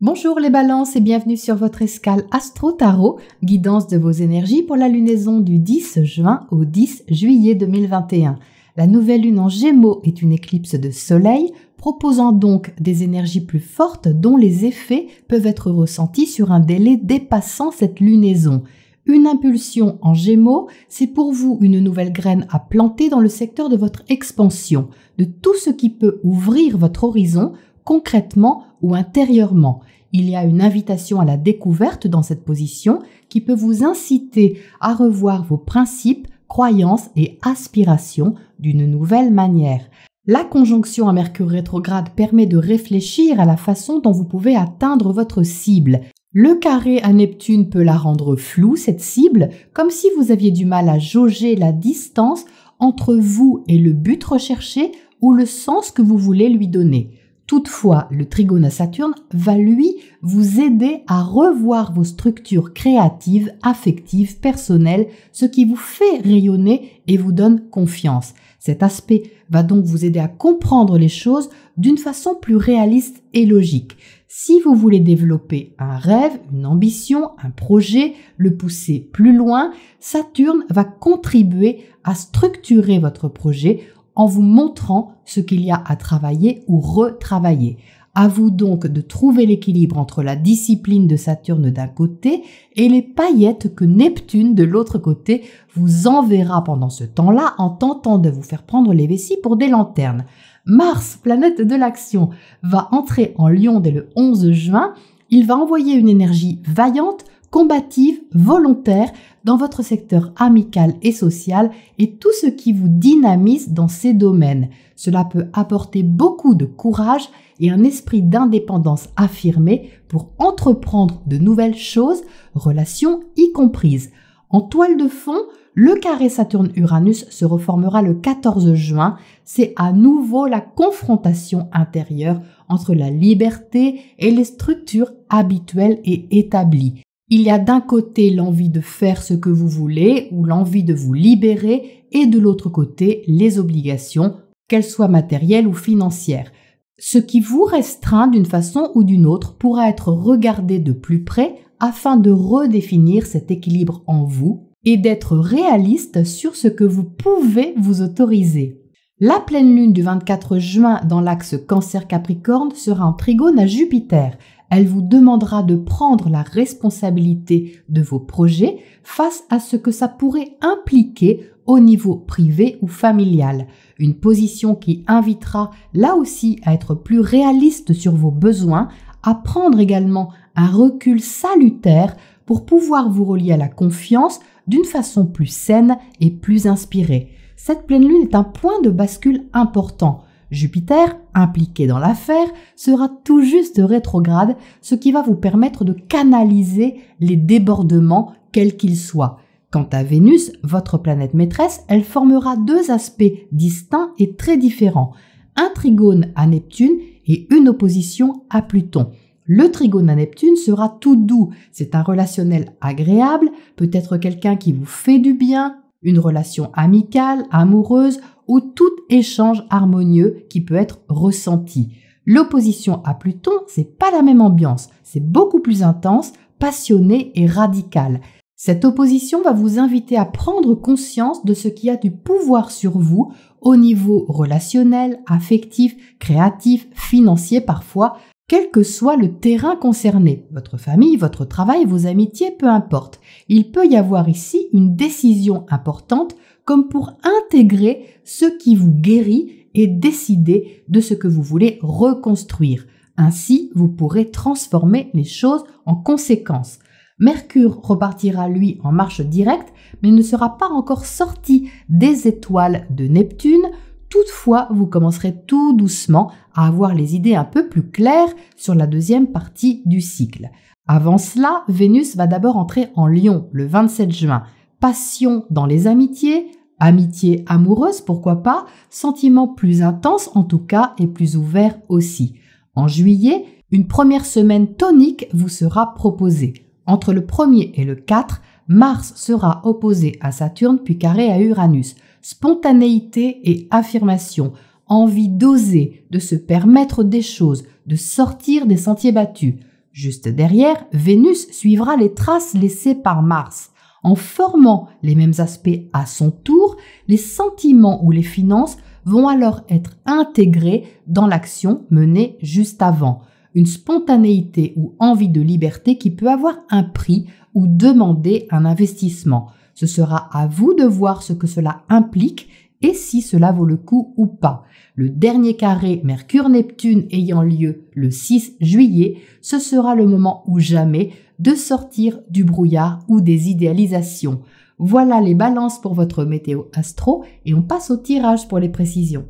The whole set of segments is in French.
Bonjour les balances et bienvenue sur votre escale Astro Tarot, guidance de vos énergies pour la lunaison du 10 juin au 10 juillet 2021. La nouvelle lune en Gémeaux est une éclipse de soleil, proposant donc des énergies plus fortes dont les effets peuvent être ressentis sur un délai dépassant cette lunaison. Une impulsion en Gémeaux, c'est pour vous une nouvelle graine à planter dans le secteur de votre expansion, de tout ce qui peut ouvrir votre horizon, concrètement ou intérieurement. Il y a une invitation à la découverte dans cette position qui peut vous inciter à revoir vos principes, croyances et aspirations d'une nouvelle manière. La conjonction à Mercure rétrograde permet de réfléchir à la façon dont vous pouvez atteindre votre cible. Le carré à Neptune peut la rendre floue, cette cible, comme si vous aviez du mal à jauger la distance entre vous et le but recherché ou le sens que vous voulez lui donner. Toutefois, le trigone à Saturne va lui vous aider à revoir vos structures créatives, affectives, personnelles, ce qui vous fait rayonner et vous donne confiance. Cet aspect va donc vous aider à comprendre les choses d'une façon plus réaliste et logique. Si vous voulez développer un rêve, une ambition, un projet, le pousser plus loin, Saturne va contribuer à structurer votre projet en vous montrant ce qu'il y a à travailler ou retravailler. À vous donc de trouver l'équilibre entre la discipline de Saturne d'un côté et les paillettes que Neptune de l'autre côté vous enverra pendant ce temps-là en tentant de vous faire prendre les vessies pour des lanternes. Mars, planète de l'action, va entrer en Lion dès le 11 juin. Il va envoyer une énergie vaillante, combative, volontaire dans votre secteur amical et social et tout ce qui vous dynamise dans ces domaines. Cela peut apporter beaucoup de courage et un esprit d'indépendance affirmé pour entreprendre de nouvelles choses, relations y comprises. En toile de fond, le carré Saturne-Uranus se reformera le 14 juin. C'est à nouveau la confrontation intérieure entre la liberté et les structures habituelles et établies. Il y a d'un côté l'envie de faire ce que vous voulez ou l'envie de vous libérer et de l'autre côté les obligations, qu'elles soient matérielles ou financières. Ce qui vous restreint d'une façon ou d'une autre pourra être regardé de plus près afin de redéfinir cet équilibre en vous et d'être réaliste sur ce que vous pouvez vous autoriser. La pleine lune du 24 juin dans l'axe Cancer-Capricorne sera en trigone à Jupiter. Elle vous demandera de prendre la responsabilité de vos projets face à ce que ça pourrait impliquer au niveau privé ou familial. Une position qui invitera là aussi à être plus réaliste sur vos besoins, à prendre également un recul salutaire pour pouvoir vous relier à la confiance d'une façon plus saine et plus inspirée. Cette pleine lune est un point de bascule important. Jupiter, impliqué dans l'affaire, sera tout juste rétrograde, ce qui va vous permettre de canaliser les débordements, quels qu'ils soient. Quant à Vénus, votre planète maîtresse, elle formera deux aspects distincts et très différents. Un trigone à Neptune et une opposition à Pluton. Le trigone à Neptune sera tout doux, c'est un relationnel agréable, peut-être quelqu'un qui vous fait du bien, une relation amicale, amoureuse ou tout échange harmonieux qui peut être ressenti. L'opposition à Pluton, c'est pas la même ambiance, c'est beaucoup plus intense, passionné et radical. Cette opposition va vous inviter à prendre conscience de ce qui a du pouvoir sur vous au niveau relationnel, affectif, créatif, financier parfois, quel que soit le terrain concerné, votre famille, votre travail, vos amitiés, peu importe. Il peut y avoir ici une décision importante comme pour intégrer ce qui vous guérit et décider de ce que vous voulez reconstruire. Ainsi, vous pourrez transformer les choses en conséquence. Mercure repartira lui en marche directe, mais ne sera pas encore sorti des étoiles de Neptune. Toutefois, vous commencerez tout doucement à avoir les idées un peu plus claires sur la deuxième partie du cycle. Avant cela, Vénus va d'abord entrer en Lion le 27 juin. Passion dans les amitiés, amitié amoureuse, pourquoi pas, sentiments plus intenses en tout cas et plus ouverts aussi. En juillet, une première semaine tonique vous sera proposée. Entre le 1er et le 4, Mars sera opposé à Saturne puis carré à Uranus. Spontanéité et affirmation, envie d'oser, de se permettre des choses, de sortir des sentiers battus. Juste derrière, Vénus suivra les traces laissées par Mars. En formant les mêmes aspects à son tour, les sentiments ou les finances vont alors être intégrés dans l'action menée juste avant. Une spontanéité ou envie de liberté qui peut avoir un prix ou demander un investissement. Ce sera à vous de voir ce que cela implique et si cela vaut le coup ou pas. Le dernier carré Mercure-Neptune ayant lieu le 6 juillet, ce sera le moment ou jamais de sortir du brouillard ou des idéalisations. Voilà les balances pour votre météo astro et on passe au tirage pour les précisions.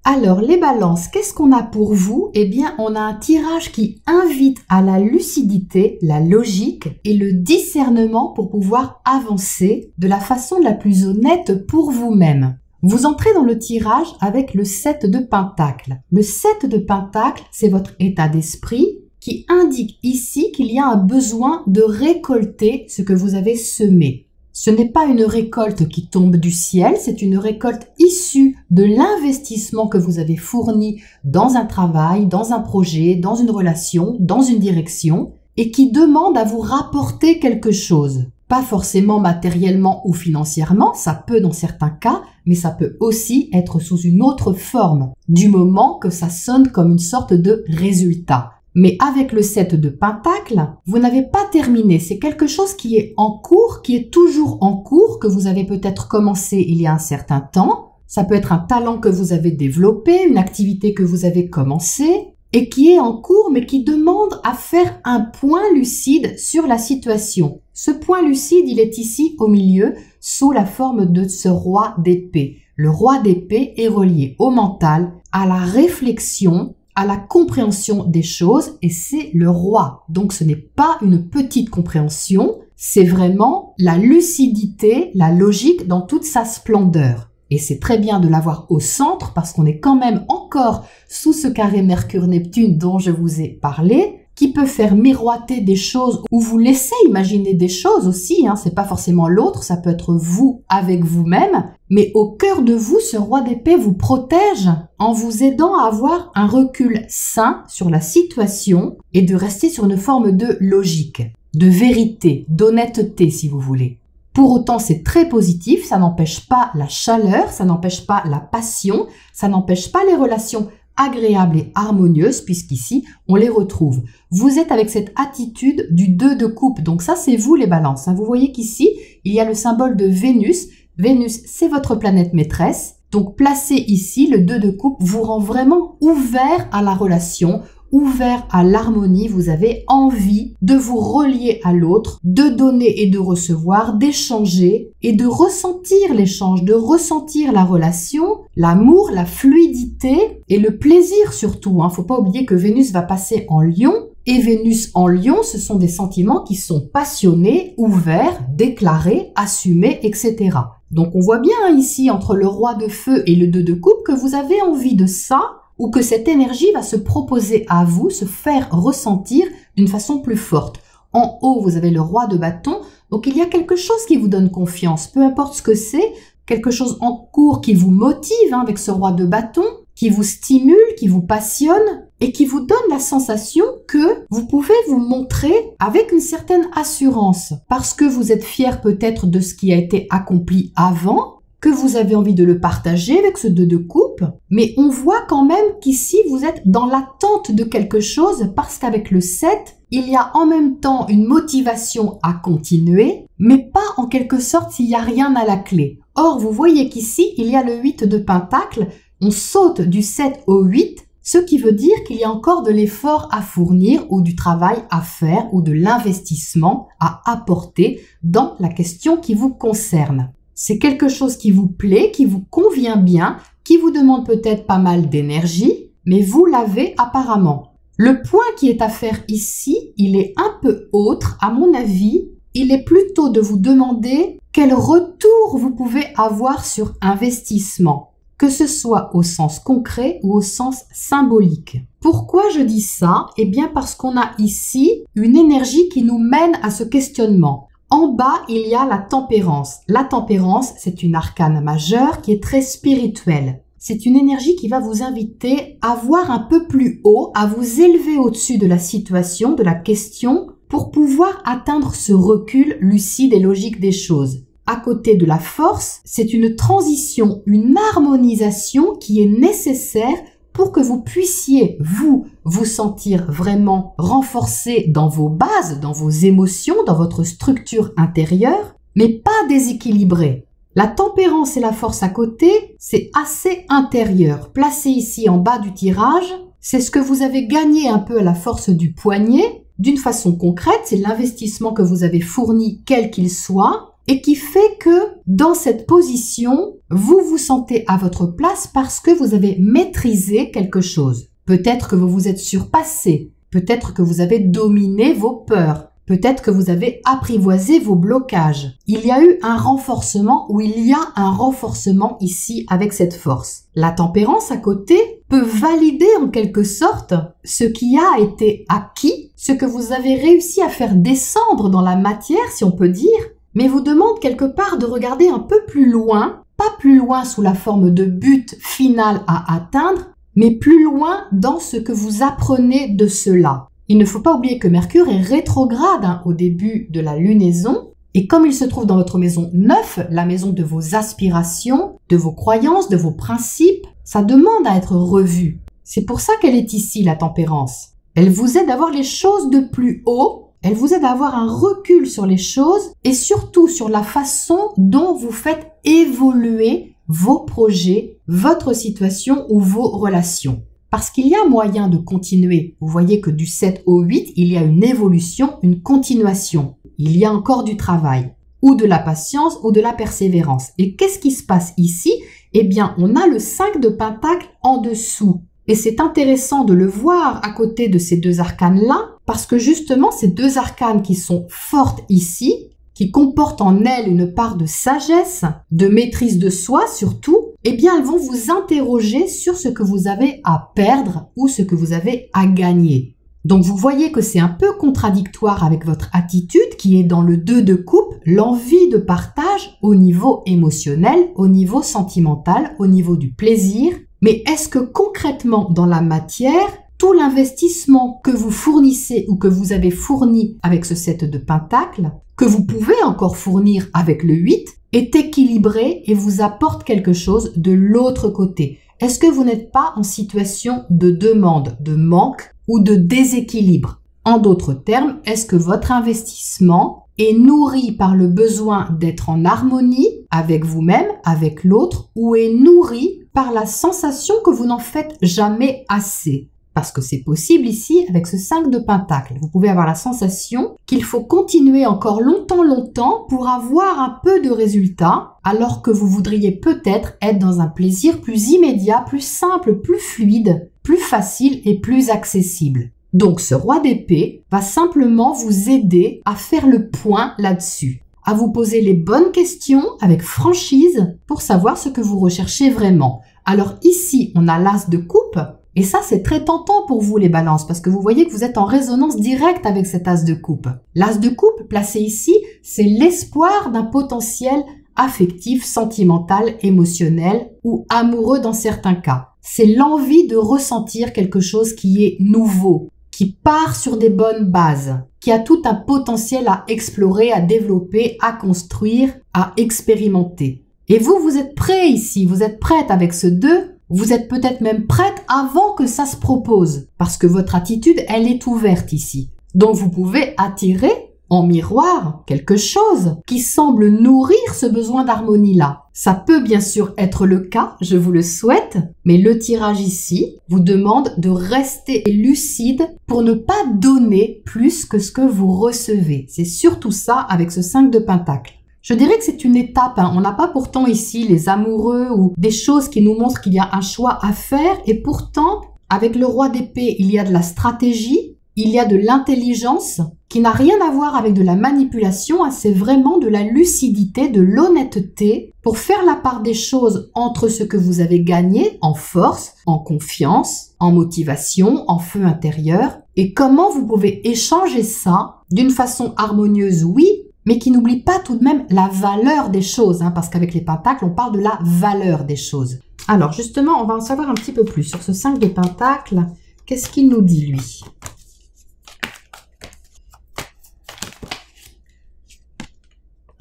Alors les balances, qu'est-ce qu'on a pour vous? Eh bien, on a un tirage qui invite à la lucidité, la logique et le discernement pour pouvoir avancer de la façon la plus honnête pour vous-même. Vous entrez dans le tirage avec le 7 de Pentacles. Le 7 de Pentacles, c'est votre état d'esprit qui indique ici qu'il y a un besoin de récolter ce que vous avez semé. Ce n'est pas une récolte qui tombe du ciel, c'est une récolte issue de l'investissement que vous avez fourni dans un travail, dans un projet, dans une relation, dans une direction, et qui demande à vous rapporter quelque chose. Pas forcément matériellement ou financièrement, ça peut dans certains cas, mais ça peut aussi être sous une autre forme, du moment que ça sonne comme une sorte de résultat. Mais avec le 7 de Pentacles, vous n'avez pas terminé. C'est quelque chose qui est en cours, qui est toujours en cours, que vous avez peut-être commencé il y a un certain temps. Ça peut être un talent que vous avez développé, une activité que vous avez commencée et qui est en cours, mais qui demande à faire un point lucide sur la situation. Ce point lucide, il est ici au milieu, sous la forme de ce roi d'épée. Le roi d'épée est relié au mental, à la réflexion, à la compréhension des choses et c'est le roi. Donc ce n'est pas une petite compréhension, c'est vraiment la lucidité, la logique dans toute sa splendeur. Et c'est très bien de l'avoir au centre parce qu'on est quand même encore sous ce carré Mercure-Neptune dont je vous ai parlé, qui peut faire miroiter des choses ou vous laisser imaginer des choses aussi, c'est pas forcément l'autre, ça peut être vous avec vous-même, mais au cœur de vous, ce roi d'épée vous protège en vous aidant à avoir un recul sain sur la situation et de rester sur une forme de logique, de vérité, d'honnêteté si vous voulez. Pour autant, c'est très positif, ça n'empêche pas la chaleur, ça n'empêche pas la passion, ça n'empêche pas les relations agréables et harmonieuses, puisqu'ici, on les retrouve. Vous êtes avec cette attitude du 2 de coupe, donc ça, c'est vous les balances. Vous voyez qu'ici, il y a le symbole de Vénus. Vénus, c'est votre planète maîtresse. Donc, placé ici, le 2 de coupe vous rend vraiment ouvert à la relation, ouvert à l'harmonie. Vous avez envie de vous relier à l'autre, de donner et de recevoir, d'échanger et de ressentir l'échange, de ressentir la relation, l'amour, la fluidité et le plaisir surtout. Faut pas oublier que Vénus va passer en Lion et Vénus en Lion, ce sont des sentiments qui sont passionnés, ouverts, déclarés, assumés, etc. Donc on voit bien ici entre le roi de feu et le 2 de coupe que vous avez envie de ça, ou que cette énergie va se proposer à vous, se faire ressentir d'une façon plus forte. En haut, vous avez le roi de bâton, donc il y a quelque chose qui vous donne confiance, peu importe ce que c'est, quelque chose en cours qui vous motive avec ce roi de bâton, qui vous stimule, qui vous passionne et qui vous donne la sensation que vous pouvez vous montrer avec une certaine assurance parce que vous êtes fier peut-être de ce qui a été accompli avant, que vous avez envie de le partager avec ce 2 de coupe, mais on voit quand même qu'ici vous êtes dans l'attente de quelque chose parce qu'avec le 7, il y a en même temps une motivation à continuer, mais pas en quelque sorte s'il n'y a rien à la clé. Or, vous voyez qu'ici, il y a le 8 de Pentacles, on saute du 7 au 8, ce qui veut dire qu'il y a encore de l'effort à fournir ou du travail à faire ou de l'investissement à apporter dans la question qui vous concerne. C'est quelque chose qui vous plaît, qui vous convient bien, qui vous demande peut-être pas mal d'énergie, mais vous l'avez apparemment. Le point qui est à faire ici, il est un peu autre, à mon avis. Il est plutôt de vous demander quel retour vous pouvez avoir sur investissement, que ce soit au sens concret ou au sens symbolique. Pourquoi je dis ça? Eh bien parce qu'on a ici une énergie qui nous mène à ce questionnement. En bas, il y a la tempérance. La tempérance, c'est une arcane majeure qui est très spirituelle. c'est une énergie qui va vous inviter à voir un peu plus haut, à vous élever au-dessus de la situation, de la question, pour pouvoir atteindre ce recul lucide et logique des choses. À côté de la force, c'est une transition, une harmonisation qui est nécessaire pour que vous puissiez, vous sentir vraiment renforcé dans vos bases, dans vos émotions, dans votre structure intérieure, mais pas déséquilibré. La tempérance et la force à côté, c'est assez intérieur. Placé ici en bas du tirage, c'est ce que vous avez gagné un peu à la force du poignet. D'une façon concrète, c'est l'investissement que vous avez fourni, quel qu'il soit, et qui fait que dans cette position, vous vous sentez à votre place parce que vous avez maîtrisé quelque chose. Peut-être que vous vous êtes surpassé, peut-être que vous avez dominé vos peurs, peut-être que vous avez apprivoisé vos blocages. Il y a eu un renforcement ou il y a un renforcement ici avec cette force. La tempérance à côté peut valider en quelque sorte ce qui a été acquis, ce que vous avez réussi à faire descendre dans la matière, si on peut dire, mais vous demande quelque part de regarder un peu plus loin, pas plus loin sous la forme de but final à atteindre, mais plus loin dans ce que vous apprenez de cela. Il ne faut pas oublier que Mercure est rétrograde au début de la lunaison, et comme il se trouve dans votre maison 9, la maison de vos aspirations, de vos croyances, de vos principes, ça demande à être revu. C'est pour ça qu'elle est ici, la tempérance. Elle vous aide à voir les choses de plus haut, elle vous aide à avoir un recul sur les choses et surtout sur la façon dont vous faites évoluer vos projets, votre situation ou vos relations. Parce qu'il y a moyen de continuer. Vous voyez que du 7 au 8, il y a une évolution, une continuation. Il y a encore du travail, ou de la patience, ou de la persévérance. Et qu'est-ce qui se passe ici? Eh bien, on a le 5 de Pentacle en dessous. Et c'est intéressant de le voir à côté de ces deux arcanes-là, parce que justement, ces deux arcanes qui sont fortes ici, qui comportent en elles une part de sagesse, de maîtrise de soi surtout, eh bien, elles vont vous interroger sur ce que vous avez à perdre ou ce que vous avez à gagner. Donc, vous voyez que c'est un peu contradictoire avec votre attitude qui est dans le 2 de coupe, l'envie de partage au niveau émotionnel, au niveau sentimental, au niveau du plaisir. Mais est-ce que concrètement, dans la matière, tout l'investissement que vous fournissez ou que vous avez fourni avec ce 7 de Pentacle, que vous pouvez encore fournir avec le 8, est équilibré et vous apporte quelque chose de l'autre côté? Est-ce que vous n'êtes pas en situation de demande, de manque ou de déséquilibre? En d'autres termes, est-ce que votre investissement est nourri par le besoin d'être en harmonie avec vous-même, avec l'autre, ou est nourri par la sensation que vous n'en faites jamais assez? Parce que c'est possible ici avec ce 5 de Pentacle. Vous pouvez avoir la sensation qu'il faut continuer encore longtemps pour avoir un peu de résultats, alors que vous voudriez peut-être être dans un plaisir plus immédiat, plus simple, plus fluide, plus facile et plus accessible. Donc ce roi d'épée va simplement vous aider à faire le point là-dessus, à vous poser les bonnes questions avec franchise pour savoir ce que vous recherchez vraiment. Alors ici, on a l'as de coupe. Et ça, c'est très tentant pour vous, les balances, parce que vous voyez que vous êtes en résonance directe avec cet as de coupe. L'as de coupe, placé ici, c'est l'espoir d'un potentiel affectif, sentimental, émotionnel ou amoureux dans certains cas. C'est l'envie de ressentir quelque chose qui est nouveau, qui part sur des bonnes bases, qui a tout un potentiel à explorer, à développer, à construire, à expérimenter. Et vous, vous êtes prêt ici, vous êtes prête avec ce 2. Vous êtes peut-être même prête avant que ça se propose, parce que votre attitude, elle est ouverte ici. Donc vous pouvez attirer en miroir quelque chose qui semble nourrir ce besoin d'harmonie-là. Ça peut bien sûr être le cas, je vous le souhaite, mais le tirage ici vous demande de rester lucide pour ne pas donner plus que ce que vous recevez. C'est surtout ça avec ce 5 de Pentacle. Je dirais que c'est une étape, On n'a pas pourtant ici les amoureux ou des choses qui nous montrent qu'il y a un choix à faire. Et pourtant, avec le roi d'épée, il y a de la stratégie, il y a de l'intelligence qui n'a rien à voir avec de la manipulation. C'est vraiment de la lucidité, de l'honnêteté pour faire la part des choses entre ce que vous avez gagné en force, en confiance, en motivation, en feu intérieur et comment vous pouvez échanger ça d'une façon harmonieuse, oui, mais qui n'oublie pas tout de même la valeur des choses, parce qu'avec les pentacles, on parle de la valeur des choses. Alors justement, on va en savoir un petit peu plus sur ce 5 de Pentacles. Qu'est-ce qu'il nous dit, lui?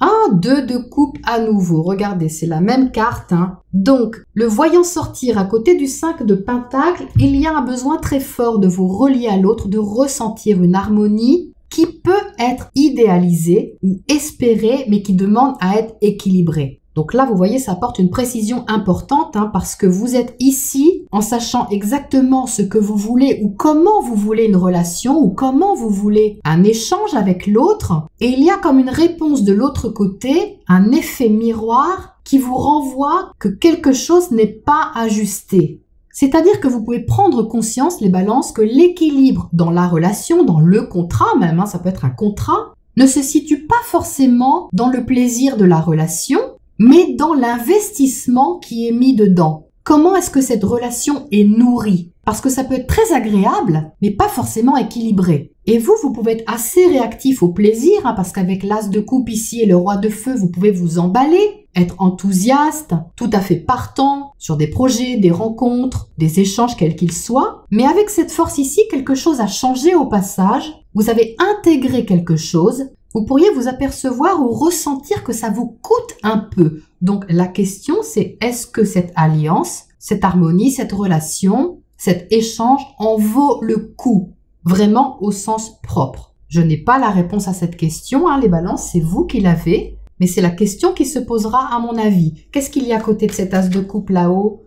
Un 2 de coupe à nouveau. Regardez, c'est la même carte. Hein. Donc, le voyant sortir à côté du 5 de Pentacles, il y a un besoin très fort de vous relier à l'autre, de ressentir une harmonie qui peut être idéalisée ou espérée, mais qui demande à être équilibrée. Donc là, vous voyez, ça apporte une précision importante parce que vous êtes ici en sachant exactement ce que vous voulez ou comment vous voulez une relation ou comment vous voulez un échange avec l'autre. Et il y a comme une réponse de l'autre côté, un effet miroir qui vous renvoie que quelque chose n'est pas ajusté. C'est-à-dire que vous pouvez prendre conscience, les balances, que l'équilibre dans la relation, dans le contrat même, ça peut être un contrat, ne se situe pas forcément dans le plaisir de la relation, mais dans l'investissement qui est mis dedans. Comment est-ce que cette relation est nourrie? Parce que ça peut être très agréable, mais pas forcément équilibré. Et vous pouvez être assez réactif au plaisir, parce qu'avec l'as de coupe ici et le roi de feu, vous pouvez vous emballer, être enthousiaste, tout à fait partant sur des projets, des rencontres, des échanges quels qu'ils soient. Mais avec cette force ici, quelque chose a changé au passage. Vous avez intégré quelque chose. Vous pourriez vous apercevoir ou ressentir que ça vous coûte un peu. Donc la question c'est, est-ce que cette alliance, cette harmonie, cette relation, cet échange en vaut le coup? Vraiment au sens propre. Je n'ai pas la réponse à cette question, les balances, c'est vous qui l'avez. Mais c'est la question qui se posera à mon avis. Qu'est-ce qu'il y a à côté de cet as de coupe là-haut?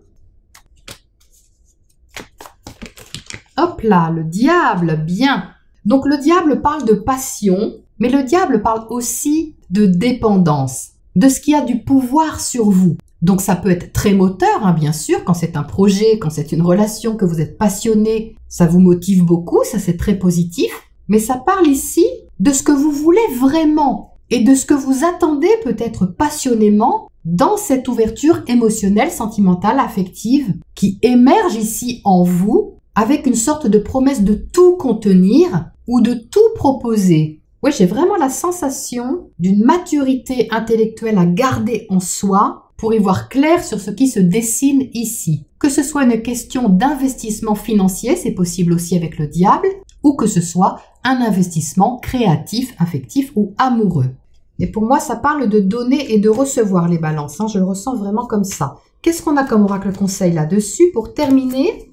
Hop là, le diable, bien. Donc le diable parle de passion. Mais le diable parle aussi de dépendance, de ce qui a du pouvoir sur vous. Donc ça peut être très moteur, bien sûr, quand c'est un projet, quand c'est une relation, que vous êtes passionné, ça vous motive beaucoup, ça c'est très positif. Mais ça parle ici de ce que vous voulez vraiment et de ce que vous attendez peut-être passionnément dans cette ouverture émotionnelle, sentimentale, affective qui émerge ici en vous avec une sorte de promesse de tout contenir ou de tout proposer. Oui, j'ai vraiment la sensation d'une maturité intellectuelle à garder en soi pour y voir clair sur ce qui se dessine ici. Que ce soit une question d'investissement financier, c'est possible aussi avec le diable, ou que ce soit un investissement créatif, affectif ou amoureux. Et pour moi, ça parle de donner et de recevoir les balances. Je le ressens vraiment comme ça. Qu'est-ce qu'on a comme oracle conseil là-dessus pour terminer ?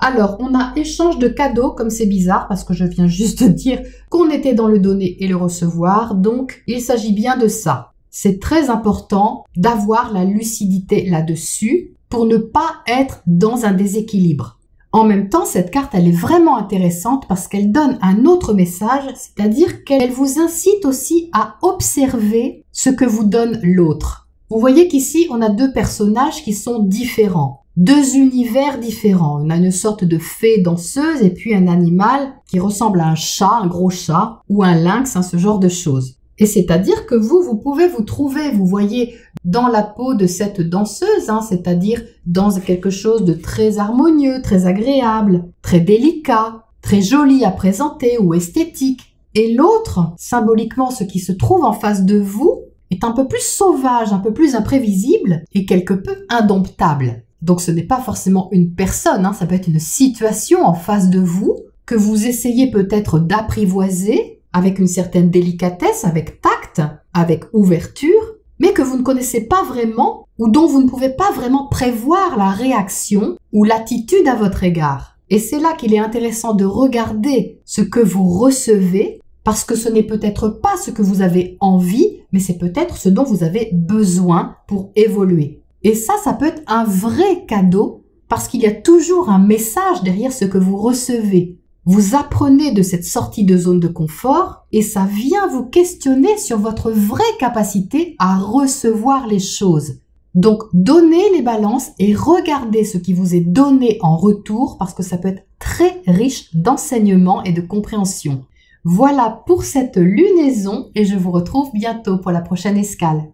Alors, on a échange de cadeaux, comme c'est bizarre, parce que je viens juste de dire qu'on était dans le donner et le recevoir, donc il s'agit bien de ça. C'est très important d'avoir la lucidité là-dessus pour ne pas être dans un déséquilibre. En même temps, cette carte, elle est vraiment intéressante parce qu'elle donne un autre message, c'est-à-dire qu'elle vous incite aussi à observer ce que vous donne l'autre. Vous voyez qu'ici, on a deux personnages qui sont différents. Deux univers différents. On a une sorte de fée danseuse et puis un animal qui ressemble à un chat, un gros chat, ou un lynx, ce genre de choses. Et c'est-à-dire que vous pouvez vous trouver, vous voyez, dans la peau de cette danseuse, c'est-à-dire dans quelque chose de très harmonieux, très agréable, très délicat, très joli à présenter ou esthétique. Et l'autre, symboliquement, ce qui se trouve en face de vous, est un peu plus sauvage, un peu plus imprévisible et quelque peu indomptable. Donc ce n'est pas forcément une personne, ça peut être une situation en face de vous que vous essayez peut-être d'apprivoiser avec une certaine délicatesse, avec tact, avec ouverture, mais que vous ne connaissez pas vraiment ou dont vous ne pouvez pas vraiment prévoir la réaction ou l'attitude à votre égard. Et c'est là qu'il est intéressant de regarder ce que vous recevez, parce que ce n'est peut-être pas ce que vous avez envie, mais c'est peut-être ce dont vous avez besoin pour évoluer. Et ça peut être un vrai cadeau parce qu'il y a toujours un message derrière ce que vous recevez. Vous apprenez de cette sortie de zone de confort et ça vient vous questionner sur votre vraie capacité à recevoir les choses. Donc, donnez les balances et regardez ce qui vous est donné en retour parce que ça peut être très riche d'enseignements et de compréhension. Voilà pour cette lunaison et je vous retrouve bientôt pour la prochaine escale.